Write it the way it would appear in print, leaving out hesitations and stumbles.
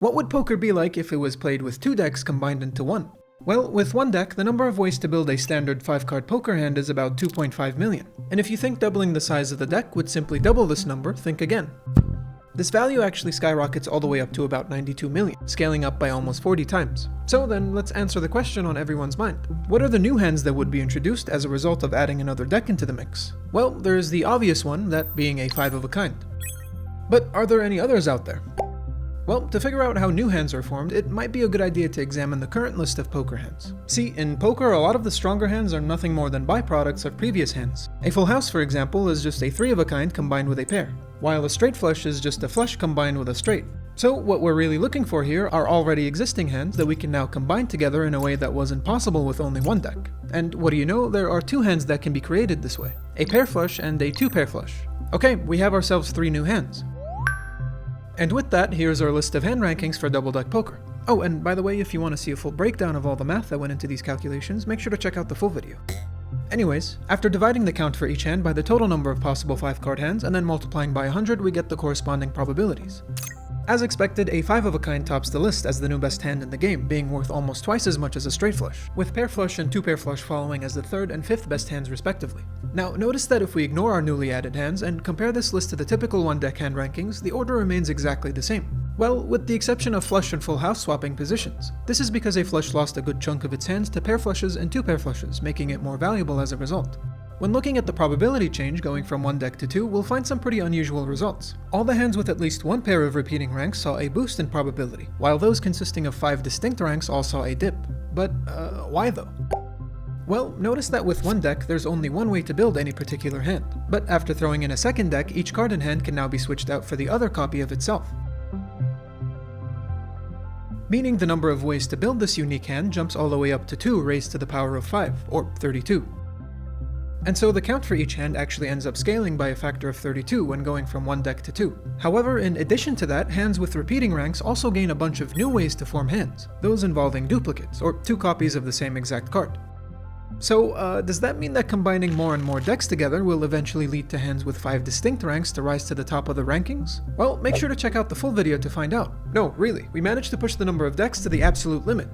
What would poker be like if it was played with two decks combined into one? Well, with one deck, the number of ways to build a standard 5-card poker hand is about 2.5 million. And if you think doubling the size of the deck would simply double this number, think again. This value actually skyrockets all the way up to about 92 million, scaling up by almost 40 times. So then, let's answer the question on everyone's mind. What are the new hands that would be introduced as a result of adding another deck into the mix? Well, there's the obvious one, that being a 5 of a kind. But are there any others out there? Well, to figure out how new hands are formed, it might be a good idea to examine the current list of poker hands. See, in poker, a lot of the stronger hands are nothing more than byproducts of previous hands. A full house, for example, is just a 3 of a kind combined with a pair, while a straight flush is just a flush combined with a straight. So what we're really looking for here are already existing hands that we can now combine together in a way that wasn't possible with only one deck. And what do you know, there are two hands that can be created this way. A pair flush and a 2-pair flush. Okay, we have ourselves 3 new hands. And with that, here's our list of hand rankings for Double Deck Poker. Oh, and by the way, if you want to see a full breakdown of all the math that went into these calculations, make sure to check out the full video. Anyways, after dividing the count for each hand by the total number of possible 5-card hands and then multiplying by 100, we get the corresponding probabilities. As expected, a 5 of a kind tops the list as the new best hand in the game, being worth almost twice as much as a straight flush, with pair flush and 2-pair flush following as the 3rd and 5th best hands respectively. Now, notice that if we ignore our newly added hands and compare this list to the typical one-deck hand rankings, the order remains exactly the same. Well, with the exception of flush and full house swapping positions. This is because a flush lost a good chunk of its hands to pair flushes and 2-pair flushes, making it more valuable as a result. When looking at the probability change going from one deck to 2, we'll find some pretty unusual results. All the hands with at least one pair of repeating ranks saw a boost in probability, while those consisting of 5 distinct ranks all saw a dip. But, why though? Well, notice that with one deck, there's only one way to build any particular hand. But after throwing in a second deck, each card in hand can now be switched out for the other copy of itself. Meaning the number of ways to build this unique hand jumps all the way up to 2 raised to the power of 5, or 32. And so the count for each hand actually ends up scaling by a factor of 32 when going from one deck to 2. However, in addition to that, hands with repeating ranks also gain a bunch of new ways to form hands, those involving duplicates, or 2 copies of the same exact card. So, does that mean that combining more and more decks together will eventually lead to hands with 5 distinct ranks to rise to the top of the rankings? Well, make sure to check out the full video to find out. No, really, we managed to push the number of decks to the absolute limit.